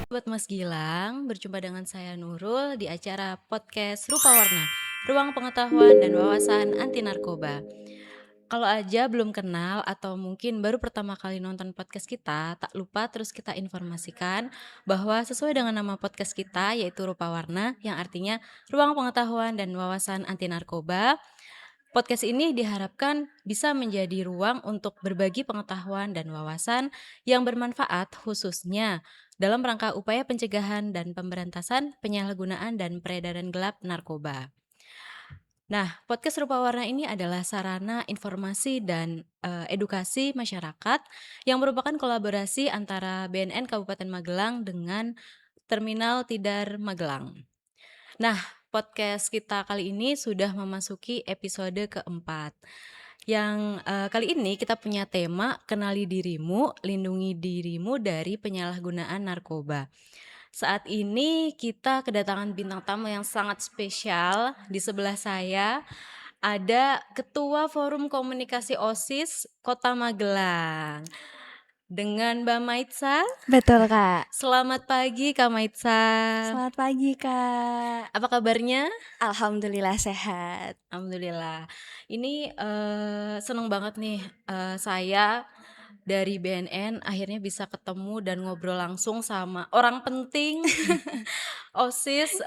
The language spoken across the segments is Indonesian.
Sobat Mas Gilang, berjumpa dengan saya Nurul di acara podcast Rupa Warna, Ruang Pengetahuan dan Wawasan Anti Narkoba. Kalau aja belum kenal atau mungkin baru pertama kali nonton podcast kita, tak lupa terus kita informasikan bahwa sesuai dengan nama podcast kita yaitu Rupa Warna yang artinya Ruang Pengetahuan dan Wawasan Anti Narkoba. Podcast ini diharapkan bisa menjadi ruang untuk berbagi pengetahuan dan wawasan yang bermanfaat khususnya dalam rangka upaya pencegahan dan pemberantasan penyalahgunaan dan peredaran gelap narkoba. Nah, podcast Rupa Warna ini adalah sarana informasi dan edukasi masyarakat yang merupakan kolaborasi antara BNN Kabupaten Magelang dengan Terminal Tidar Magelang. Nah, podcast kita kali ini sudah memasuki episode keempat. Yang kali ini kita punya tema kenali dirimu, lindungi dirimu dari penyalahgunaan narkoba. Saat ini kita kedatangan bintang tamu yang sangat spesial. Di sebelah saya ada Ketua Forum Komunikasi OSIS Kota Magelang dengan Mbak Maitsa. Betul, Kak. Selamat pagi Kak Maitsa. Selamat pagi, Kak. Apa kabarnya? Alhamdulillah sehat. Alhamdulillah. Ini seneng banget nih saya dari BNN akhirnya bisa ketemu dan ngobrol langsung sama orang penting OSIS,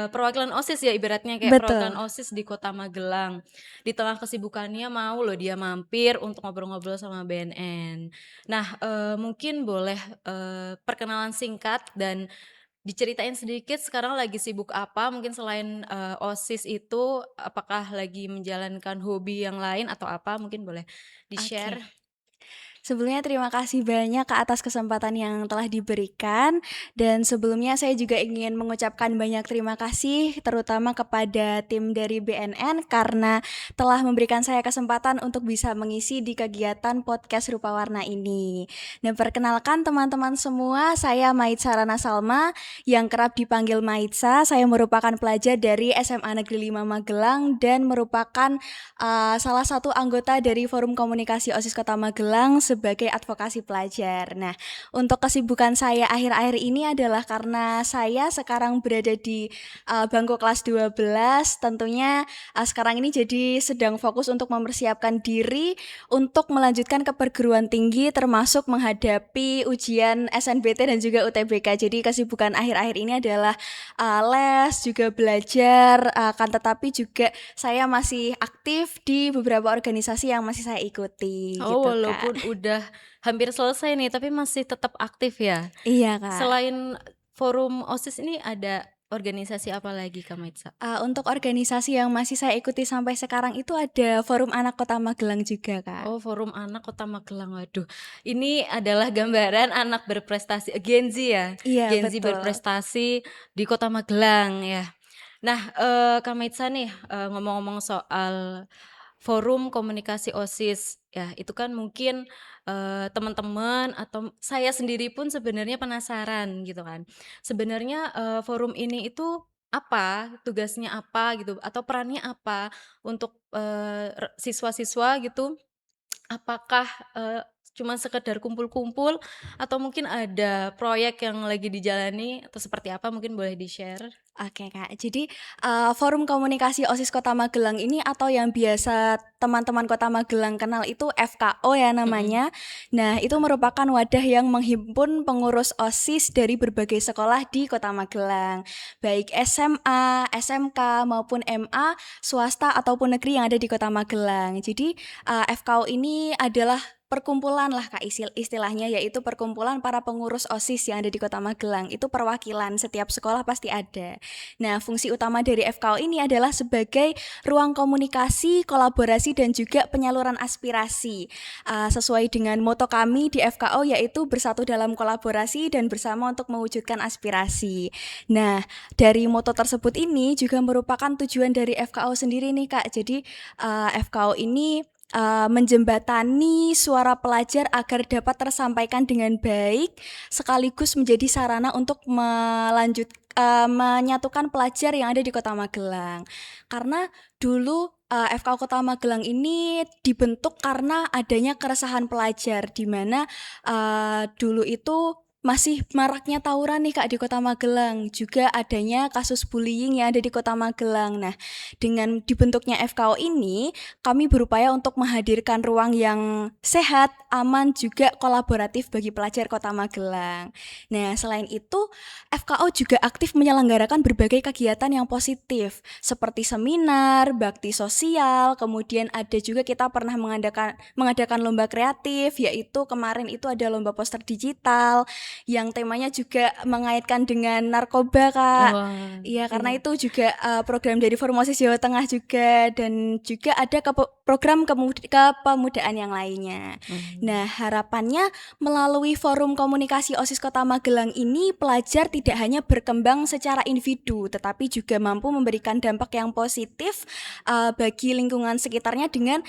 perwakilan OSIS ya ibaratnya kayak perwakilan Betul. OSIS di Kota Magelang. Di tengah kesibukannya mau loh dia mampir untuk ngobrol-ngobrol sama BNN. Nah, mungkin boleh perkenalan singkat dan diceritain sedikit sekarang lagi sibuk apa, mungkin selain OSIS itu apakah lagi menjalankan hobi yang lain atau apa, mungkin boleh di-share. Oke. Sebelumnya terima kasih banyak Kak atas kesempatan yang telah diberikan, dan sebelumnya saya juga ingin mengucapkan banyak terima kasih terutama kepada tim dari BNN karena telah memberikan saya kesempatan untuk bisa mengisi di kegiatan podcast Rupa Warna ini. Dan perkenalkan teman-teman semua, saya Maitsa Rana Salma yang kerap dipanggil Maitsa. Saya merupakan pelajar dari SMA Negeri 5 Magelang dan merupakan salah satu anggota dari Forum Komunikasi OSIS Kota Magelang sebagai advokasi pelajar. Nah, untuk kesibukan saya akhir-akhir ini adalah karena saya sekarang berada di bangku kelas 12, tentunya sekarang ini jadi sedang fokus untuk mempersiapkan diri untuk melanjutkan ke perguruan tinggi termasuk menghadapi ujian SNBT dan juga UTBK. Jadi kesibukan akhir-akhir ini adalah les, juga belajar, akan tetapi juga saya masih aktif di beberapa organisasi yang masih saya ikuti Oh, gitu, walaupun Kak. udah hampir selesai nih, tapi masih tetap aktif ya? Iya, Kak. Selain forum OSIS ini ada organisasi apa lagi Kak Maitsa? Untuk organisasi yang masih saya ikuti sampai sekarang itu ada Forum Anak Kota Magelang juga, Kak. Oh, Forum Anak Kota Magelang. Waduh, ini adalah gambaran anak berprestasi, Gen Z ya? Iya, Gen Z betul. berprestasi di Kota Magelang ya. Nah, Kak Maitsa nih, ngomong-ngomong soal Forum Komunikasi OSIS, ya itu kan mungkin, teman-teman atau saya sendiri pun sebenarnya penasaran gitu kan. Sebenarnya, forum ini itu apa, tugasnya apa gitu, atau perannya apa untuk, siswa-siswa gitu. Apakah, cuman sekedar kumpul-kumpul atau mungkin ada proyek yang lagi dijalani atau seperti apa mungkin boleh di-share? Oke, Kak. Jadi, Forum Komunikasi OSIS Kota Magelang ini atau yang biasa teman-teman Kota Magelang kenal itu FKO ya Mhm. namanya. Nah, itu merupakan wadah yang menghimpun pengurus OSIS dari berbagai sekolah di Kota Magelang, baik SMA, SMK, maupun MA, swasta ataupun negeri yang ada di Kota Magelang. Jadi, FKO ini adalah perkumpulan lah Kak istilahnya, yaitu perkumpulan para pengurus OSIS yang ada di Kota Magelang. Itu perwakilan, setiap sekolah pasti ada. Nah, fungsi utama dari FKO ini adalah sebagai ruang komunikasi, kolaborasi, dan juga penyaluran aspirasi. Sesuai dengan moto kami di FKO yaitu bersatu dalam kolaborasi dan bersama untuk mewujudkan aspirasi. Nah, dari moto tersebut ini juga merupakan tujuan dari FKO sendiri nih Kak. Jadi FKO ini menjembatani suara pelajar agar dapat tersampaikan dengan baik sekaligus menjadi sarana untuk menyatukan pelajar yang ada di Kota Magelang. Karena dulu FKO Kota Magelang ini dibentuk karena adanya keresahan pelajar di mana dulu itu masih maraknya tawuran nih Kak di Kota Magelang, juga adanya kasus bullying yang ada di Kota Magelang. Nah, dengan dibentuknya FKO ini, kami berupaya untuk menghadirkan ruang yang sehat, aman, juga kolaboratif bagi pelajar Kota Magelang. Nah, selain itu, FKO juga aktif menyelenggarakan berbagai kegiatan yang positif, seperti seminar, bakti sosial, kemudian ada juga kita pernah mengadakan lomba kreatif, yaitu kemarin itu ada lomba poster digital, yang temanya juga mengaitkan dengan narkoba, Kak. Wah, Iya, karena iya. itu juga program dari Formosis Jawa Tengah juga, dan juga ada program kepemudaan yang lainnya. Mmm. Nah, harapannya melalui forum komunikasi OSIS Kota Magelang ini, pelajar tidak hanya berkembang secara individu, tetapi juga mampu memberikan dampak yang positif bagi lingkungan sekitarnya dengan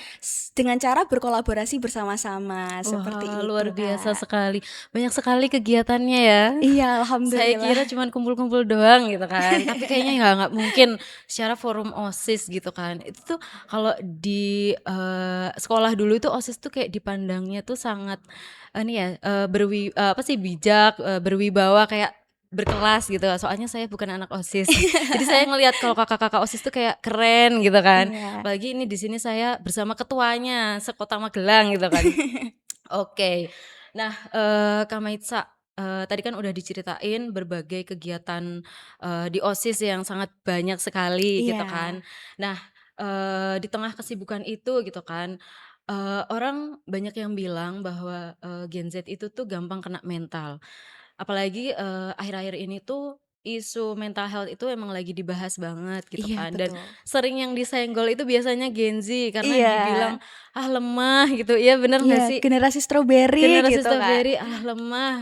cara berkolaborasi bersama-sama, Wah, seperti luar itu, biasa Kak. sekali. Banyak sekali kegiatannya ya. Iya, Saya alhamdulillah. kira cuman kumpul-kumpul doang gitu kan, tapi kayaknya ya nggak mungkin secara forum OSIS gitu kan. Itu tuh kalau di, sekolah dulu itu OSIS tuh kayak dipandangnya tuh sangat, ini ya, apa sih, bijak, berwibawa, kayak berkelas gitu. Soalnya saya bukan anak OSIS. Jadi saya ngelihat kalau kakak-kakak OSIS tuh kayak keren gitu kan. Iya. Apalagi ini di sini saya bersama ketuanya sekota Magelang gitu kan. Oke. Nah, Kak Maitsa, tadi kan udah diceritain berbagai kegiatan, di OSIS yang sangat banyak sekali gitu Iya. kan. Nah, di tengah kesibukan itu gitu kan, orang banyak yang bilang bahwa, Gen Z itu tuh gampang kena mental. Apalagi, akhir-akhir ini tuh isu mental health itu emang lagi dibahas banget gitu Iya, kan, dan betul. sering yang disenggol itu biasanya Gen Z karena Iya. dibilang, "Ah, lemah," gitu. Iya, bener Iya, nggak sih? generasi stroberi Generasi gitu, Kak. strawberry, "Ah, lemah,"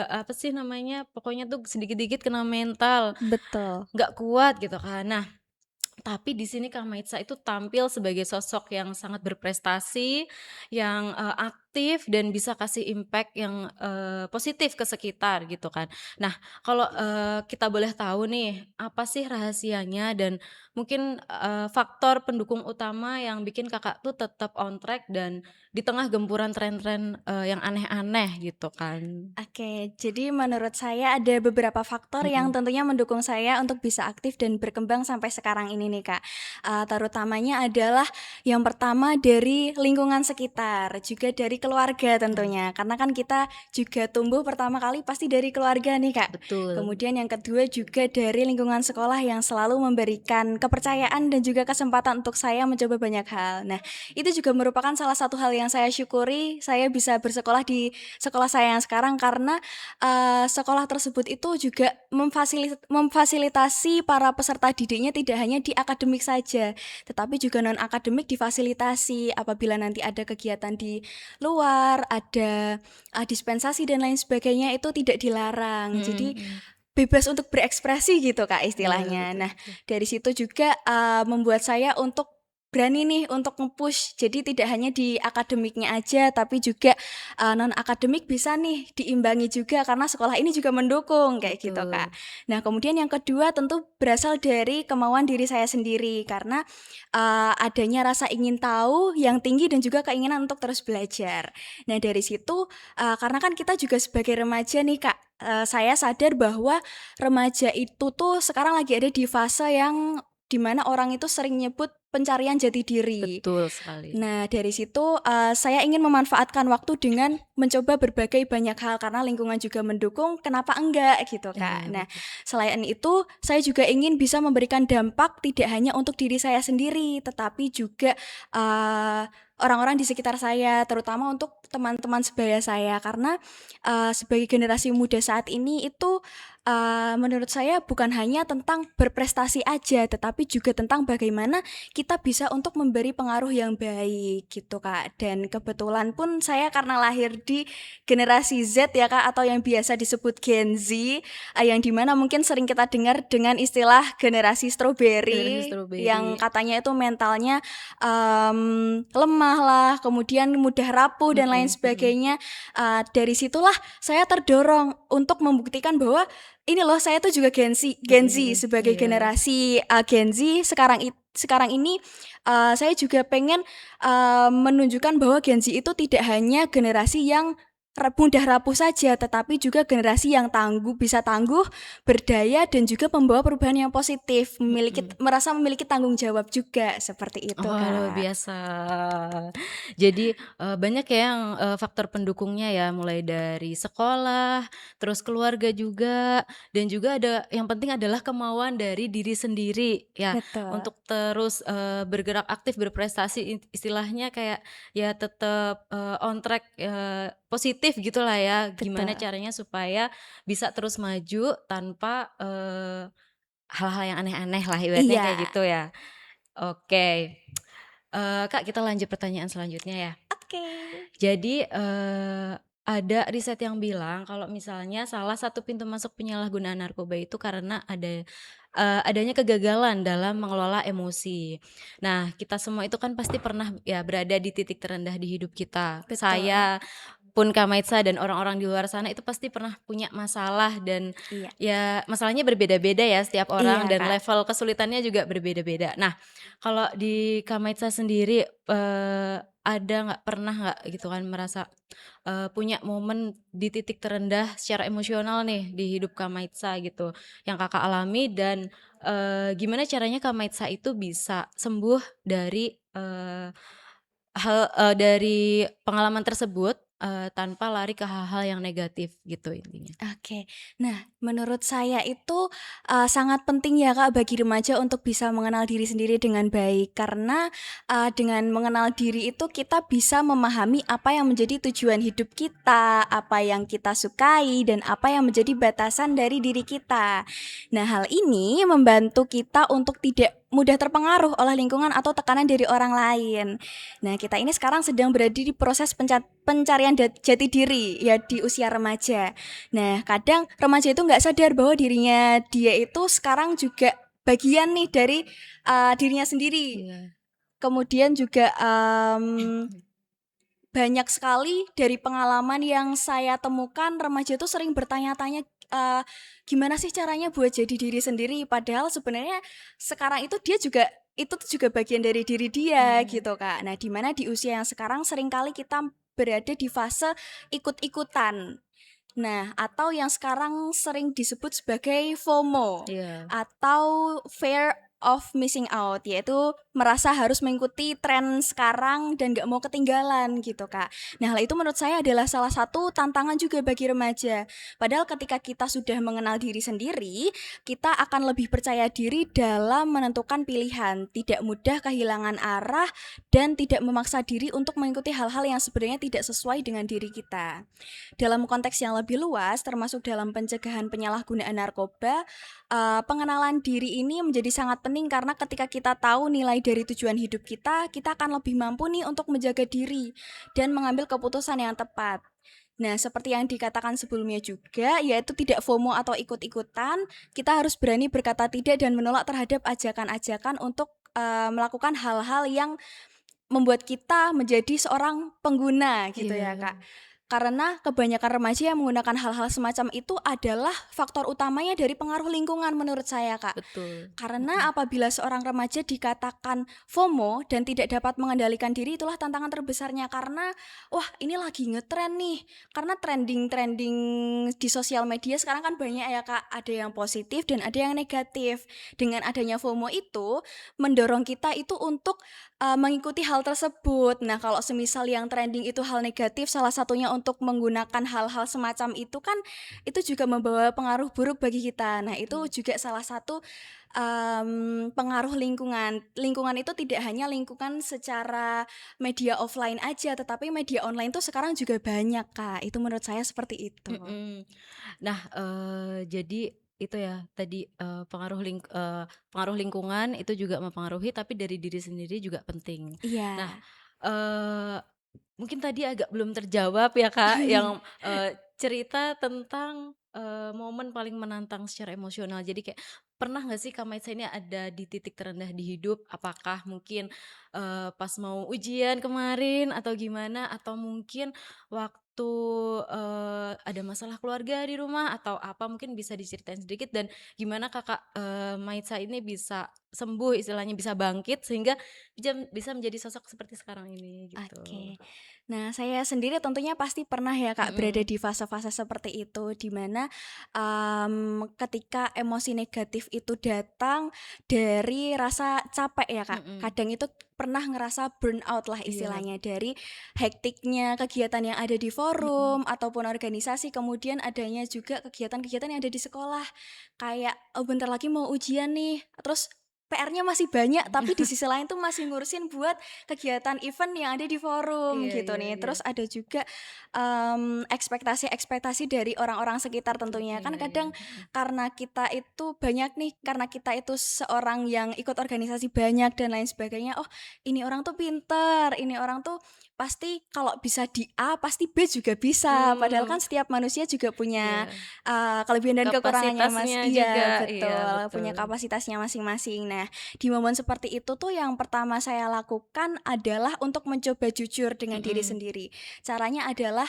apa sih namanya, pokoknya tuh sedikit dikit kena mental, Betul. nggak kuat gitu kan. Nah, tapi di sini Kak Maitsa itu tampil sebagai sosok yang sangat berprestasi, yang, aktif dan bisa kasih impact yang, positif ke sekitar gitu kan. Nah, kalau, kita boleh tahu nih, apa sih rahasianya dan mungkin, faktor pendukung utama yang bikin Kakak tuh tetap on track dan di tengah gempuran tren-tren, yang aneh-aneh gitu kan? Oke, jadi menurut saya ada beberapa faktor yang Mhm. tentunya mendukung saya untuk bisa aktif dan berkembang sampai sekarang ini nih, Kak. Terutamanya adalah yang pertama dari lingkungan sekitar, juga dari keluarga Oh, tentunya. Karena kan kita juga tumbuh pertama kali pasti dari keluarga nih, Kak. betul. Kemudian yang kedua juga dari lingkungan sekolah yang selalu memberikan kepercayaan dan juga kesempatan untuk saya mencoba banyak hal. Nah, itu juga merupakan salah satu hal yang saya syukuri, saya bisa bersekolah di sekolah saya yang sekarang karena, sekolah tersebut itu juga memfasilitasi para peserta didiknya tidak hanya di akademik saja, tetapi juga non akademik difasilitasi. Apabila nanti ada kegiatan di luar, ada, dispensasi dan lain sebagainya itu tidak dilarang. Mhm Jadi mhm. bebas untuk berekspresi gitu Kak Iya, istilahnya. betul Nah, betul. dari situ juga, membuat saya untuk berani nih untuk nge-push. Jadi tidak hanya di akademiknya aja, tapi juga, non akademik bisa nih diimbangi juga karena sekolah ini juga mendukung, kayak gitu Kak. Betul. Nah, kemudian yang kedua tentu berasal dari kemauan diri saya sendiri karena, adanya rasa ingin tahu yang tinggi dan juga keinginan untuk terus belajar. Nah, dari situ, karena kan kita juga sebagai remaja nih Kak, saya sadar bahwa remaja itu tuh sekarang lagi ada di fase yang di mana orang itu sering nyebut pencarian jati diri. Betul sekali. Nah, dari situ, saya ingin memanfaatkan waktu dengan mencoba berbagai banyak hal karena lingkungan juga mendukung, kenapa enggak gitu, Kak. Iya, Nah, betul. selain itu saya juga ingin bisa memberikan dampak tidak hanya untuk diri saya sendiri, tetapi juga, orang-orang di sekitar saya, terutama untuk teman-teman sebaya saya. Karena, sebagai generasi muda saat ini itu, menurut saya bukan hanya tentang berprestasi aja, tetapi juga tentang bagaimana kita bisa untuk memberi pengaruh yang baik gitu, Kak. Dan kebetulan pun saya karena lahir di generasi Z ya, Kak, atau yang biasa disebut Gen Z, yang di mana mungkin sering kita dengar dengan istilah generasi Generasi strawberry yang stroberi. katanya itu mentalnya, lemah lah, kemudian mudah rapuh dan lain Mhm mhm. sebagainya. Dari situlah saya terdorong untuk membuktikan bahwa, ini loh saya tuh juga Mhm Gen Z mhm. sebagai Iya. generasi, Gen Z sekarang ini, saya juga pengen, menunjukkan bahwa Gen Z itu tidak hanya generasi yang mudah rapuh saja, tetapi juga generasi yang tangguh, bisa tangguh, berdaya, dan juga membawa perubahan yang positif, Mhm. merasa memiliki tanggung jawab juga, seperti itu, Oh, luar Kak. biasa. Jadi, banyak ya yang, faktor pendukungnya ya, mulai dari sekolah, terus keluarga juga, dan juga ada yang penting adalah kemauan dari diri sendiri ya, Betul, untuk terus, bergerak aktif, berprestasi, istilahnya kayak ya tetap, on track, positif gitulah ya, gimana betul. caranya supaya bisa terus maju tanpa, hal-hal yang aneh-aneh lah, ibaratnya Iya, kayak gitu ya. Oke. Kak, kita lanjut pertanyaan selanjutnya ya. oke. Jadi, ada riset yang bilang kalau misalnya salah satu pintu masuk penyalahgunaan narkoba itu karena adanya kegagalan dalam mengelola emosi. Nah, kita semua itu kan pasti pernah ya berada di titik terendah di hidup kita. Betul, Saya pun Kak Maitsa dan orang-orang di luar sana itu pasti pernah punya masalah dan iya. ya masalahnya berbeda-beda ya setiap orang Iya, dan Kak. level kesulitannya juga berbeda-beda. Nah, kalau di Kak Maitsa sendiri, ada nggak, pernah nggak gitu kan merasa, punya momen di titik terendah secara emosional nih di hidup Kak Maitsa gitu, yang Kakak alami dan, gimana caranya Kak Maitsa itu bisa sembuh dari, dari pengalaman tersebut, tanpa lari ke hal-hal yang negatif gitu intinya. Oke. Nah, menurut saya itu, sangat penting ya, Kak, bagi remaja untuk bisa mengenal diri sendiri dengan baik. Karena, dengan mengenal diri itu kita bisa memahami apa yang menjadi tujuan hidup kita, apa yang kita sukai, dan apa yang menjadi batasan dari diri kita. Nah, hal ini membantu kita untuk tidak mudah terpengaruh oleh lingkungan atau tekanan dari orang lain. Nah, kita ini sekarang sedang berada di proses pencarian jati diri ya di usia remaja. Nah, kadang remaja itu nggak sadar bahwa dirinya dia itu sekarang juga bagian nih dari, dirinya sendiri. Iya. Kemudian juga, banyak sekali dari pengalaman yang saya temukan remaja itu sering bertanya-tanya, gimana sih caranya buat jadi diri sendiri? Padahal sebenarnya sekarang itu dia juga itu tuh juga bagian dari diri dia Iya. gitu, Kak. Nah, di mana di usia yang sekarang seringkali kita berada di fase ikut-ikutan. Nah, atau yang sekarang sering disebut sebagai FOMO Iya. atau fear of missing out, yaitu merasa harus mengikuti tren sekarang dan gak mau ketinggalan gitu, Kak. Nah, hal itu menurut saya adalah salah satu tantangan juga bagi remaja. Padahal ketika kita sudah mengenal diri sendiri, kita akan lebih percaya diri dalam menentukan pilihan, tidak mudah kehilangan arah, dan tidak memaksa diri untuk mengikuti hal-hal yang sebenarnya tidak sesuai dengan diri kita. Dalam konteks yang lebih luas, termasuk dalam pencegahan penyalahgunaan narkoba, pengenalan diri ini menjadi sangat penting karena ketika kita tahu nilai dari tujuan hidup kita akan lebih mampu nih untuk menjaga diri dan mengambil keputusan yang tepat. Nah, seperti yang dikatakan sebelumnya juga, yaitu tidak FOMO atau ikut-ikutan, kita harus berani berkata tidak dan menolak terhadap ajakan-ajakan untuk melakukan hal-hal yang membuat kita menjadi seorang pengguna gitu ya, Iya, Kak. Karena kebanyakan remaja yang menggunakan hal-hal semacam itu adalah faktor utamanya dari pengaruh lingkungan menurut saya, Kak. betul. Karena Mhm. apabila seorang remaja dikatakan FOMO dan tidak dapat mengendalikan diri itulah tantangan terbesarnya karena wah ini lagi ngetren nih. Karena trending-trending di sosial media sekarang kan banyak ya, Kak, ada yang positif dan ada yang negatif. Dengan adanya FOMO itu mendorong kita itu untuk mengikuti hal tersebut. Nah, kalau semisal yang trending itu hal negatif, salah satunya untuk menggunakan hal-hal semacam itu kan, itu juga membawa pengaruh buruk bagi kita. Nah, itu Iya. juga salah satu, pengaruh lingkungan. Lingkungan itu tidak hanya lingkungan secara media offline aja, tetapi media online tuh sekarang juga banyak, Kak. Itu menurut saya seperti itu. Mhm. Nah, jadi itu ya tadi, pengaruh lingkungan itu juga mempengaruhi, tapi dari diri sendiri juga penting. Nah, Iya. eee, mungkin tadi agak belum terjawab ya Kak, yang, cerita tentang, momen paling menantang secara emosional. Jadi kayak pernah nggak sih Kak Maitsa ini ada di titik terendah di hidup? Apakah mungkin, pas mau ujian kemarin atau gimana? Atau mungkin waktu, ada masalah keluarga di rumah atau apa? Mungkin bisa diceritain sedikit dan gimana Kakak, Maitsa ini bisa sembuh istilahnya, bisa bangkit sehingga bisa menjadi sosok seperti sekarang ini gitu? Oke. Nah, saya sendiri tentunya pasti pernah ya Kak berada Mhm, di fase-fase seperti itu, di mana, ketika emosi negatif itu datang dari rasa capek ya Kak, mhm, kadang itu pernah ngerasa burnout lah iya, istilahnya dari hektiknya kegiatan yang ada di mhm, forum ataupun organisasi, kemudian adanya juga kegiatan-kegiatan yang ada di sekolah. Kayak, "Oh bentar lagi mau ujian nih," terus PR-nya masih banyak, tapi di sisi lain tuh masih ngurusin buat kegiatan event yang ada di forum iya gitu iya nih. iya, Terus ada juga, ekspektasi-ekspektasi dari orang-orang sekitar betul, tentunya. Kan iya iya, kadang mhm, karena kita itu banyak nih, karena kita itu seorang yang ikut organisasi banyak dan lain sebagainya, "Oh ini orang tuh pinter, ini orang tuh pasti kalau bisa di A, pasti B juga bisa." Padahal mmm, kan setiap manusia juga punya, iya, kelebihan dan kekurangannya kapasitasnya Mas juga, iya iya betul, punya betul, kapasitasnya masing-masing. Nah di momen seperti itu tuh yang pertama saya lakukan adalah untuk mencoba jujur dengan diri mhm, sendiri. Caranya adalah,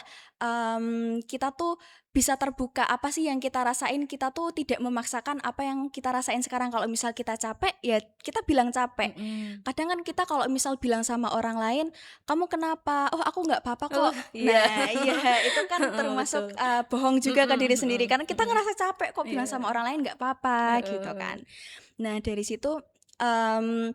kita tuh bisa terbuka, apa sih yang kita rasain, kita tuh tidak memaksakan apa yang kita rasain sekarang. Kalau misal kita capek, ya kita bilang capek. mhm, Kadang kan kita kalau misal bilang sama orang lain, "Kamu kenapa?" "Oh aku nggak apa-apa oh kok." iya, Nah iya, itu kan heeh, betul, termasuk, bohong juga ke mhm diri mhm sendiri, karena kita mhm, ngerasa capek kok bilang iya, sama orang lain nggak apa-apa, gitu heeh, kan. Nah dari situ, mmm,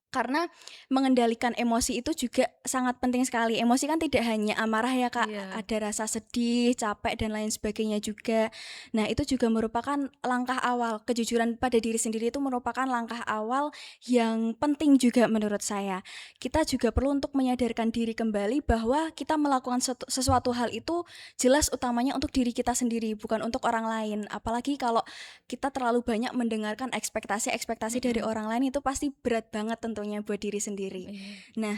karena mengendalikan emosi itu juga sangat penting sekali. Emosi kan tidak hanya amarah ya, Kak, iya, ada rasa sedih, capek, dan lain sebagainya juga. Nah, itu juga merupakan langkah awal. Kejujuran pada diri sendiri itu merupakan langkah awal yang penting juga menurut saya. Kita juga perlu untuk menyadarkan diri kembali bahwa kita melakukan sesuatu hal itu jelas utamanya untuk diri kita sendiri, bukan untuk orang lain. Apalagi kalau kita terlalu banyak mendengarkan ekspektasi-ekspektasi dari mhm, orang lain itu pasti berat banget tentunya buat diri sendiri. iya, Nah,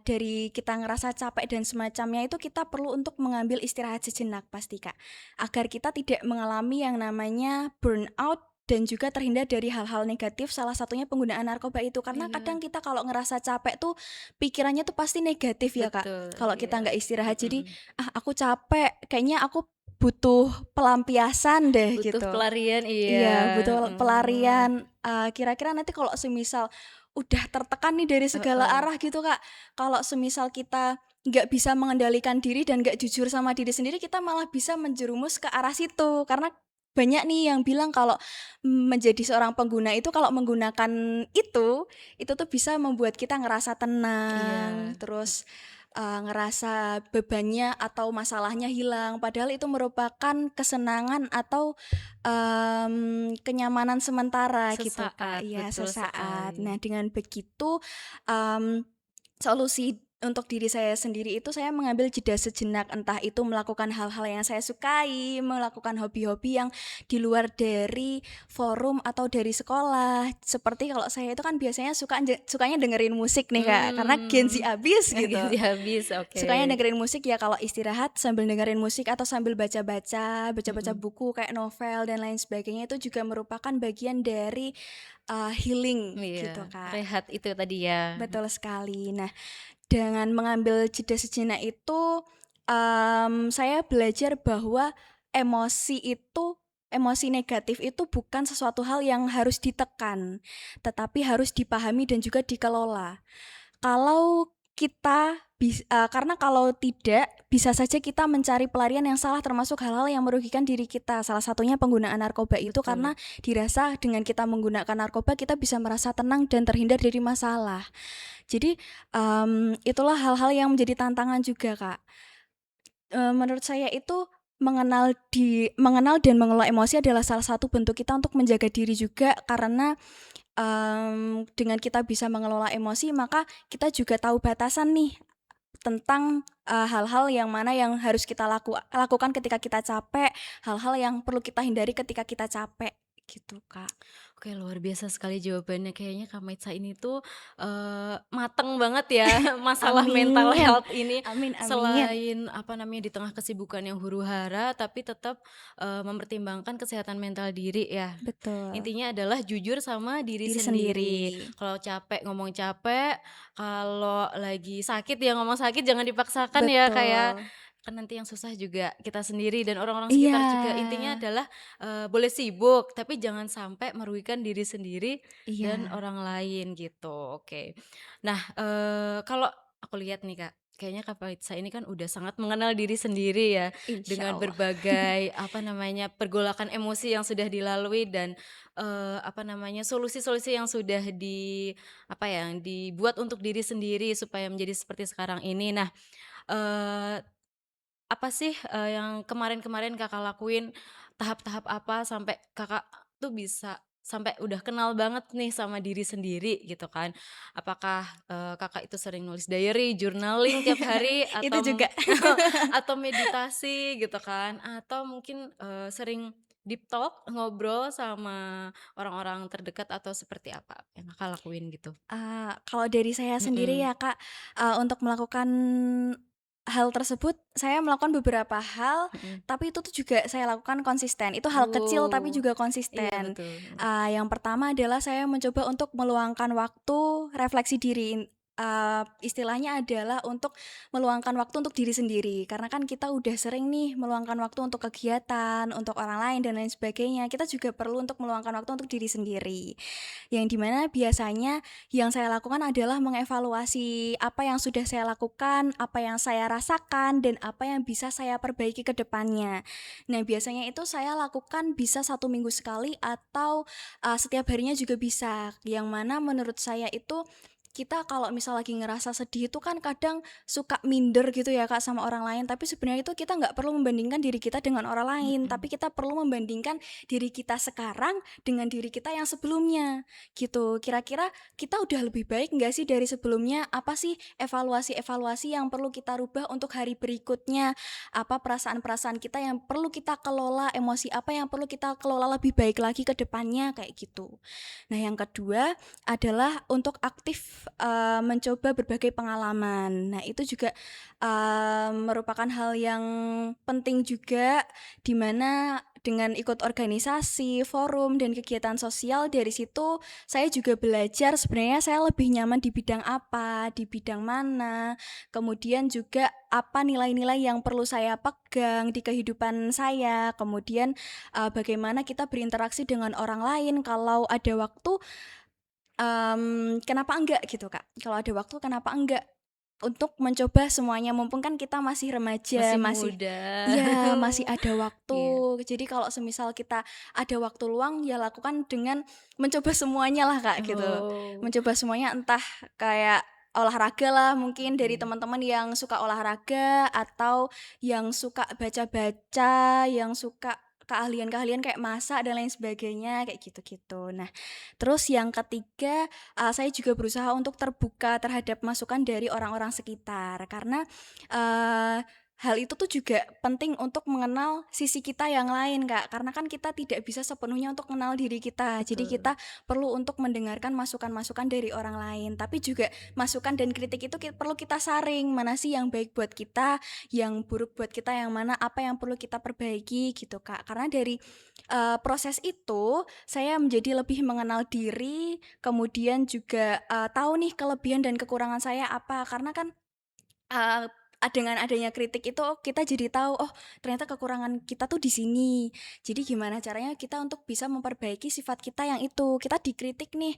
dari kita ngerasa capek dan semacamnya itu kita perlu untuk mengambil istirahat sejenak pasti, Kak. Agar kita tidak mengalami yang namanya burnout dan juga terhindar dari hal-hal negatif, salah satunya penggunaan narkoba itu. Karena iya, kadang kita kalau ngerasa capek tuh pikirannya tuh pasti negatif ya, Kak. betul, Kalau kita iya, nggak istirahat jadi, mhm, "Ah, aku capek, kayaknya aku butuh pelampiasan deh," butuh gitu. pelarian, iya, Iya, butuh heeh, pelarian, kira-kira nanti kalau semisal udah tertekan nih dari segala heeh, arah gitu, Kak, kalau semisal kita nggak bisa mengendalikan diri dan nggak jujur sama diri sendiri, kita malah bisa menjerumus ke arah situ. Karena banyak nih yang bilang kalau, menjadi seorang pengguna itu kalau menggunakan itu tuh bisa membuat kita ngerasa tenang, iya, terus, ngerasa bebannya atau masalahnya hilang, padahal itu merupakan kesenangan atau kenyamanan sementara gitu, Kak. sesaat, Iya, betul sesaat. sekali, Nah, dengan begitu, mmm, solusi untuk diri saya sendiri itu saya mengambil jeda sejenak, entah itu melakukan hal-hal yang saya sukai, melakukan hobi-hobi yang di luar dari forum atau dari sekolah. Seperti kalau saya itu kan biasanya sukanya dengerin musik nih, Kak, karena Gen Z mmm, abis gitu. ganti habis, oke, Sukanya dengerin musik ya kalau istirahat sambil dengerin musik atau sambil baca-baca mhm, buku kayak novel dan lain sebagainya itu juga merupakan bagian dari, healing iya, gitu, Kak. rehat itu tadi ya, Betul sekali. Nah, dengan mengambil jeda sejenak itu, saya belajar bahwa emosi itu emosi negatif itu bukan sesuatu hal yang harus ditekan, tetapi harus dipahami dan juga dikelola. Kalau karena kalau tidak, bisa saja kita mencari pelarian yang salah termasuk hal-hal yang merugikan diri kita. Salah satunya penggunaan narkoba itu betul, karena dirasa dengan kita menggunakan narkoba kita bisa merasa tenang dan terhindar dari masalah. Jadi, itulah hal-hal yang menjadi tantangan juga, Kak. Menurut saya itu mengenal dan mengelola emosi adalah salah satu bentuk kita untuk menjaga diri juga karena dengan kita bisa mengelola emosi, maka kita juga tahu batasan nih tentang, hal-hal yang mana yang harus kita lakukan ketika kita capek, hal-hal yang perlu kita hindari ketika kita capek, gitu, Kak. oke luar biasa sekali jawabannya kayaknya Kak Maitza ini tuh, mateng banget ya masalah mental Amin. health ini, Amin amin. selain apa namanya, di tengah kesibukan yang huru-hara tapi tetap, mempertimbangkan kesehatan mental diri ya. Betul, Intinya adalah jujur sama diri diri sendiri. sendiri. Kalau capek ngomong capek, kalau lagi sakit ya ngomong sakit, jangan dipaksakan ya, kayak Betul. kan nanti yang susah juga kita sendiri dan orang-orang Iya, sekitar juga. Intinya adalah, boleh sibuk, tapi jangan sampai merugikan diri sendiri dan iya. orang lain gitu, oke. Nah, kalau aku lihat nih Kak, kayaknya Kak Maitza ini kan udah sangat mengenal diri sendiri ya, Insya dengan Allah. berbagai, apa namanya, pergolakan emosi yang sudah dilalui dan, apa namanya, solusi-solusi yang sudah apa ya, yang dibuat untuk diri sendiri supaya menjadi seperti sekarang ini. Nah, eee, apa sih, yang kemarin-kemarin Kakak lakuin, tahap-tahap apa sampai Kakak tuh bisa sampai udah kenal banget nih sama diri sendiri gitu kan. Apakah, Kakak itu sering nulis diary, journaling tiap hari Itu atau juga. atau meditasi gitu kan, atau mungkin, sering deep talk, ngobrol sama orang-orang terdekat atau seperti apa yang Kakak lakuin gitu? Kalau dari saya sendiri Mhm, ya Kak, untuk melakukan hal tersebut, saya melakukan beberapa hal, mhm. tapi itu tuh juga saya lakukan konsisten. Itu hal kecil tapi Oh, juga iya konsisten. betul, Yang pertama adalah saya mencoba untuk meluangkan waktu refleksi diri, istilahnya adalah untuk meluangkan waktu untuk diri sendiri. Karena kan kita udah sering nih meluangkan waktu untuk kegiatan, untuk orang lain dan lain sebagainya. Kita juga perlu untuk meluangkan waktu untuk diri sendiri. Yang dimana biasanya yang saya lakukan adalah mengevaluasi apa yang sudah saya lakukan, apa yang saya rasakan, dan apa yang bisa saya perbaiki ke depannya. Nah, biasanya itu saya lakukan bisa 1 minggu sekali atau, setiap harinya juga bisa. Yang mana menurut saya itu kita kalau misal lagi ngerasa sedih itu kan kadang suka minder gitu ya Kak sama orang lain, tapi sebenarnya itu kita nggak perlu membandingkan diri kita dengan orang lain, tapi mhm. kita perlu membandingkan diri kita sekarang dengan diri kita yang sebelumnya. Gitu, kira-kira kita udah lebih baik nggak sih dari sebelumnya? Apa sih evaluasi-evaluasi yang perlu kita rubah untuk hari berikutnya? Apa perasaan-perasaan kita yang perlu kita kelola, emosi apa yang perlu kita kelola lebih baik lagi ke depannya, kayak gitu. Nah, yang kedua adalah untuk aktif, mencoba berbagai pengalaman. Nah, itu juga, merupakan hal yang penting juga, di mana dengan ikut organisasi, forum, dan kegiatan sosial, dari situ saya juga belajar sebenarnya saya lebih nyaman di bidang apa, di bidang mana, kemudian juga apa nilai-nilai yang perlu saya pegang di kehidupan saya, kemudian, bagaimana kita berinteraksi dengan orang lain kalau ada waktu, kenapa enggak gitu, Kak. Kalau ada waktu kenapa enggak, untuk mencoba semuanya mumpung kan kita masih remaja, Masih masih muda. iya, masih ada waktu. Iya. Jadi kalau semisal kita ada waktu luang, ya lakukan dengan mencoba semuanya lah, Kak, gitu. Oh, Mencoba semuanya entah kayak olahraga lah mungkin dari mhm. teman-teman yang suka olahraga atau yang suka baca-baca, yang suka keahlian-keahlian kayak masak dan lain sebagainya, kayak gitu-gitu. Nah, terus yang ketiga, saya juga berusaha untuk terbuka terhadap masukan dari orang-orang sekitar karena, eee, hal itu tuh juga penting untuk mengenal sisi kita yang lain, Kak, karena kan kita tidak bisa sepenuhnya untuk mengenal diri kita. Jadi Betul. kita perlu untuk mendengarkan masukan-masukan dari orang lain, tapi juga masukan dan kritik itu perlu kita saring, mana sih yang baik buat kita, yang buruk buat kita yang mana, apa yang perlu kita perbaiki gitu, Kak. Karena dari, proses itu saya menjadi lebih mengenal diri, kemudian juga, tahu nih kelebihan dan kekurangan saya apa, karena kan dengan adanya kritik itu kita jadi tahu, oh ternyata kekurangan kita tuh di sini. Jadi gimana caranya kita untuk bisa memperbaiki sifat kita yang itu. Kita dikritik nih,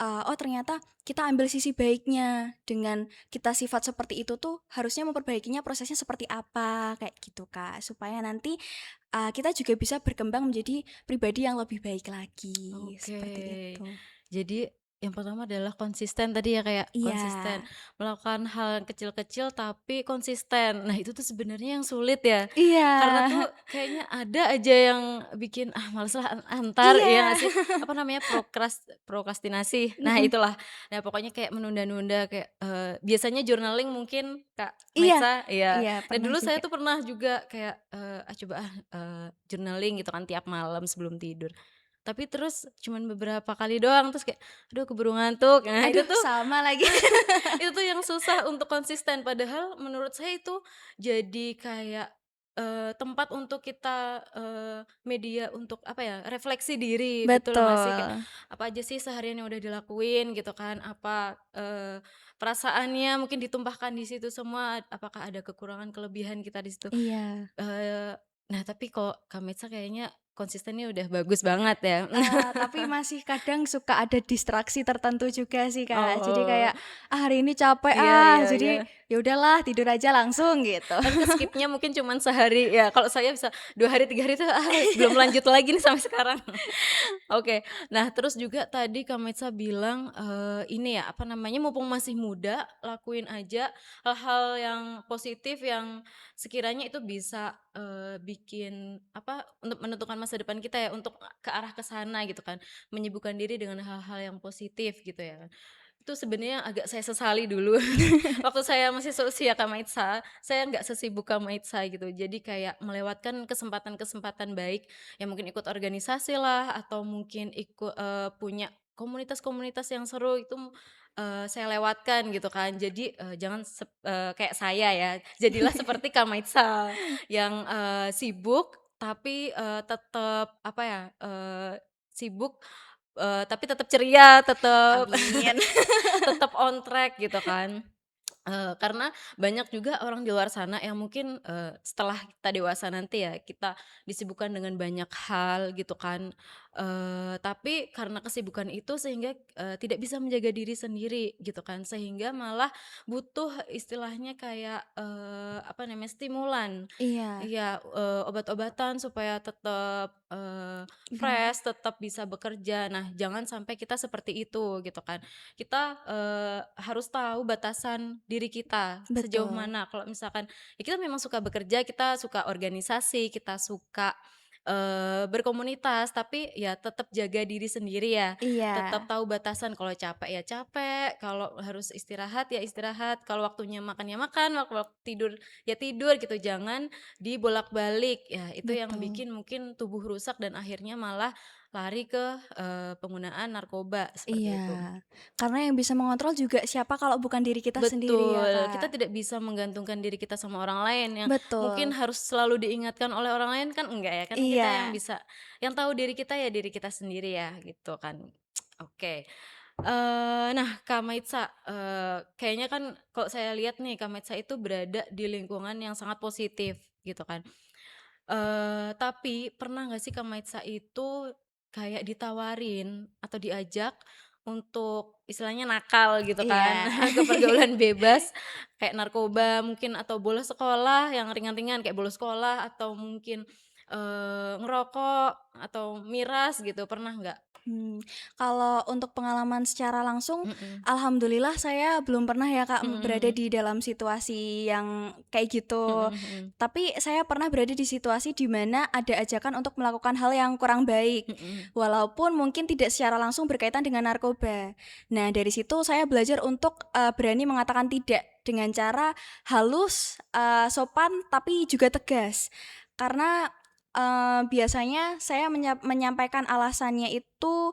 oh ternyata kita ambil sisi baiknya. Dengan kita sifat seperti itu tuh harusnya memperbaikinya prosesnya seperti apa, kayak gitu Kak. Supaya nanti, kita juga bisa berkembang menjadi pribadi yang lebih baik lagi, Oke. seperti itu. Jadi yang pertama adalah konsisten tadi ya, kayak Iya. konsisten melakukan hal yang kecil-kecil tapi konsisten. Nah, itu tuh sebenarnya yang sulit ya. Iya. Karena tuh kayaknya ada aja yang bikin, "Ah, males lah, antar," ya Iya. nggak sih? Apa namanya, prokrastinasi. Nah, Mhm. itulah. Nah, pokoknya kayak menunda-nunda kayak, biasanya journaling mungkin Kak Iya. Maitza iya. Iya, Nah, pernah dulu saya juga. tuh pernah juga kayak, coba journaling gitu kan tiap malam sebelum tidur. Tapi terus cuman beberapa kali doang, terus kayak, "Aduh keburu ngantuk." Nah itu Aduh, tuh sama lagi. itu tuh yang susah untuk konsisten, padahal menurut saya itu jadi kayak, tempat untuk kita, media untuk apa ya, refleksi diri, betul nggak sih? Kayak, Betul. apa aja sih seharian yang udah dilakuin gitu kan, apa, perasaannya mungkin ditumpahkan di situ semua, apakah ada kekurangan kelebihan kita di situ. Iya. Eee, nah tapi kok Kak Metsa kayaknya konsistennya udah bagus banget ya. Tapi masih kadang suka ada distraksi tertentu juga sih, Kak. Jadi Oh, kayak, "Ah, hari ini capek iya iya iya. jadi ya udahlah tidur aja langsung gitu. Kan ke-skip-nya mungkin cuman sehari ya, kalau saya bisa 2 hari, 3 hari tuh, belum lanjut lagi nih sampai sekarang. Oke. Nah, terus juga tadi Kak Maitza bilang, ini ya, apa namanya, mumpung masih muda, lakuin aja hal-hal yang positif yang sekiranya itu bisa, bikin, apa, untuk menentukan masa depan kita ya, untuk ke arah ke sana gitu kan, menyibukkan diri dengan hal-hal yang positif gitu ya. Itu sebenarnya agak saya sesali dulu waktu saya masih seusia Kak Maitza, saya nggak sesibuk Kak Maitza gitu. Jadi kayak melewatkan kesempatan-kesempatan baik, ya mungkin ikut organisasi lah atau mungkin punya komunitas-komunitas yang seru itu, saya lewatkan gitu kan. Jadi, jangan kayak saya ya, jadilah seperti Kak Maitza yang, sibuk tapi, tetap apa ya, sibuk, tapi tetap ceria, tetap Amin. tetap on track gitu kan. Karena banyak juga orang di luar sana yang mungkin, setelah kita dewasa nanti ya, kita disibukkan dengan banyak hal gitu kan, tapi karena kesibukan itu sehingga, tidak bisa menjaga diri sendiri gitu kan, sehingga malah butuh istilahnya kayak, apa namanya, stimulan. Iya, Iya, obat-obatan supaya tetap, gimana? fresh, tetap bisa bekerja. Nah, jangan sampai kita seperti itu gitu kan. Kita, harus tahu batasan diri kita sejauh Betul. mana. Kalau misalkan ya kita memang suka bekerja, kita suka organisasi, kita suka, berkomunitas, tapi ya tetap jaga diri sendiri ya. Iya, Tetap tahu batasan, kalau capek ya capek, kalau harus istirahat ya istirahat, kalau waktunya makan ya makan, waktu tidur ya tidur gitu. Jangan dibolak-balik, ya itu yang betul. bikin mungkin tubuh rusak dan akhirnya malah lari ke, penggunaan narkoba, seperti itu. Iya, karena yang bisa mengontrol juga siapa kalau bukan diri kita sendiri ya, Betul, kita Kak. tidak bisa menggantungkan diri kita sama orang lain yang mungkin Betul. harus selalu diingatkan oleh orang lain kan enggak ya, kan kita yang Iya. bisa yang tahu diri kita ya diri kita sendiri ya, gitu kan. Oke, nah Kak Maitza, kayaknya kan kalau saya lihat nih Kak Maitza itu berada di lingkungan yang sangat positif gitu kan. Tapi pernah nggak sih Kak Maitza itu kayak ditawarin atau diajak untuk istilahnya nakal gitu kan, Iya. ke pergaulan bebas kayak narkoba mungkin atau bolos sekolah yang ringan-ringan kayak bolos sekolah atau mungkin, ngerokok atau miras gitu, pernah nggak? Kalau untuk pengalaman secara langsung, Mhm, alhamdulillah saya belum pernah ya, Kak, mhm berada mhm, di dalam situasi yang kayak gitu. mhm mhm, Tapi saya pernah berada di situasi di mana ada ajakan untuk melakukan hal yang kurang baik, mhm, walaupun mungkin tidak secara langsung berkaitan dengan narkoba. Nah, dari situ saya belajar untuk, berani mengatakan tidak dengan cara halus, sopan, tapi juga tegas. Karena, biasanya saya menyampaikan alasannya itu